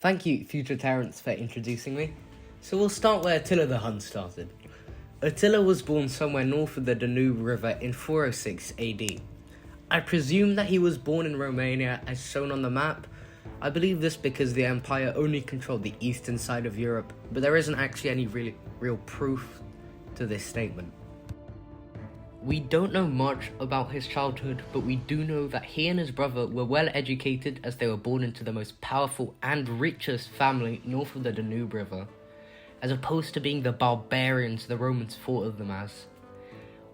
Thank you, future Terence, for introducing me. So we'll start where Attila the Hun started. Attila was born somewhere north of the Danube River in 406 AD. I presume that he was born in Romania as shown on the map. I believe this because the empire only controlled the eastern side of Europe, but there isn't actually any real proof to this statement. We don't know much about his childhood, but we do know that he and his brother were well educated as they were born into the most powerful and richest family north of the Danube River, as opposed to being the barbarians the Romans thought of them as.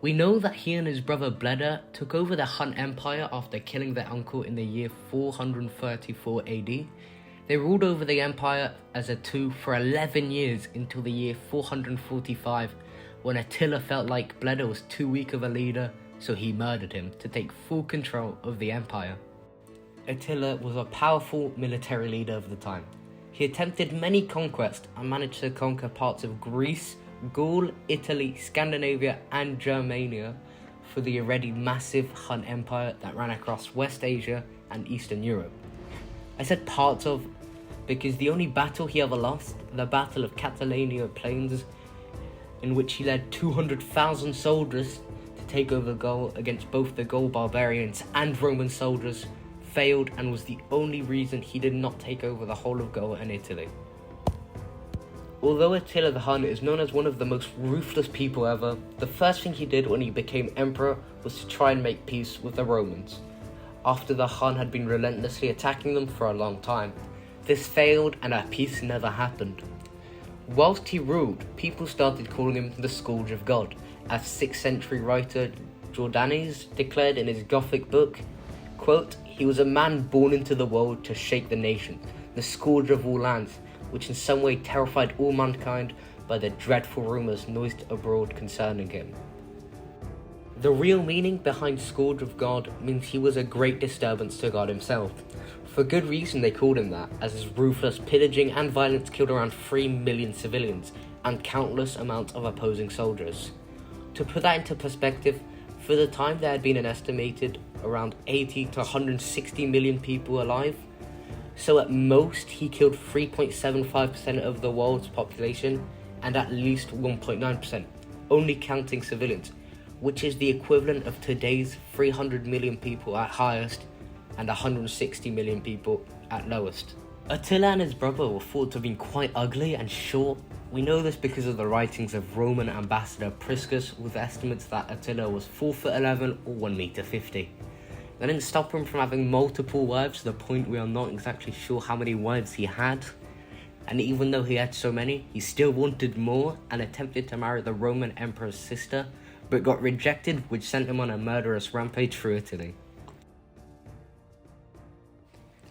We know that he and his brother Bleda took over the Hun Empire after killing their uncle in the year 434 AD. They ruled over the empire as a two for 11 years until the year 445, when Attila felt like Bleda was too weak of a leader, so he murdered him to take full control of the empire. Attila was a powerful military leader of the time. He attempted many conquests and managed to conquer parts of Greece, Gaul, Italy, Scandinavia and Germania for the already massive Hun Empire that ran across West Asia and Eastern Europe. I said parts of because the only battle he ever lost, the Battle of Catalonia Plains, in which he led 200,000 soldiers to take over Gaul against both the Gaul barbarians and Roman soldiers, failed and was the only reason he did not take over the whole of Gaul and Italy. Although Attila the Hun is known as one of the most ruthless people ever, the first thing he did when he became emperor was to try and make peace with the Romans, after the Hun had been relentlessly attacking them for a long time. This failed and a peace never happened. Whilst he ruled, people started calling him the Scourge of God, as 6th century writer Jordanes declared in his Gothic book, quote, "He was a man born into the world to shake the nation, the scourge of all lands, which in some way terrified all mankind by the dreadful rumours noised abroad concerning him." The real meaning behind Scourge of God means he was a great disturbance to God himself. For good reason they called him that, as his ruthless pillaging and violence killed around 3 million civilians and countless amounts of opposing soldiers. To put that into perspective, for the time there had been an estimated around 80 to 160 million people alive, so at most he killed 3.75% of the world's population and at least 1.9%, only counting civilians, which is the equivalent of today's 300 million people at highest and 160 million people at lowest. Attila and his brother were thought to have been quite ugly and short. We know this because of the writings of Roman ambassador Priscus, with estimates that Attila was 4'11" or 1'50". That didn't stop him from having multiple wives, to the point we are not exactly sure how many wives he had. And even though he had so many, he still wanted more and attempted to marry the Roman emperor's sister, but got rejected, which sent him on a murderous rampage through Italy.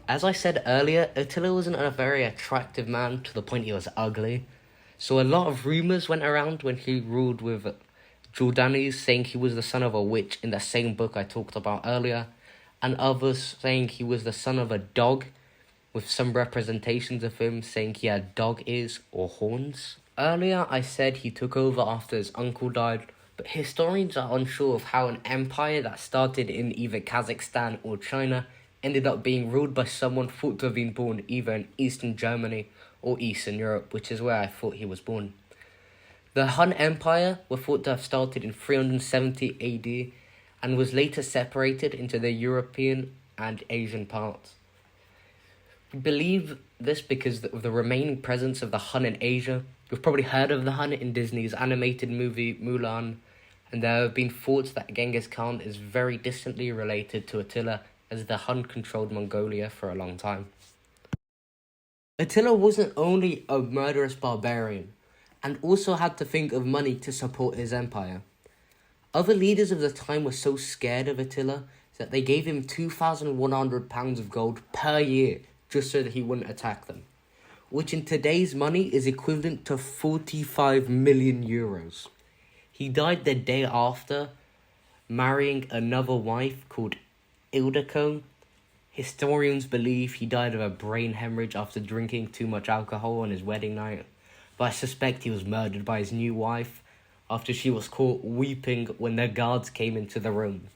As I said earlier, Attila wasn't a very attractive man, to the point he was ugly. So a lot of rumours went around when he ruled, with Jordanes saying he was the son of a witch in the same book I talked about earlier, and others saying he was the son of a dog, with some representations of him saying he had dog ears or horns. Earlier I said he took over after his uncle died, but historians are unsure of how an empire that started in either Kazakhstan or China ended up being ruled by someone thought to have been born either in Eastern Germany or Eastern Europe, which is where I thought he was born. The Hun Empire were thought to have started in 370 AD and was later separated into the European and Asian parts. We believe this because of the remaining presence of the Hun in Asia. You've probably heard of the Hun in Disney's animated movie Mulan, and there have been thoughts that Genghis Khan is very distantly related to Attila, as the Hun controlled Mongolia for a long time. Attila wasn't only a murderous barbarian, and also had to think of money to support his empire. Other leaders of the time were so scared of Attila that they gave him £2,100 of gold per year just so that he wouldn't attack them, which in today's money is equivalent to 45 million euros. He died the day after, marrying another wife called Ildiko. Historians believe he died of a brain hemorrhage after drinking too much alcohol on his wedding night, but I suspect he was murdered by his new wife after she was caught weeping when the guards came into the room.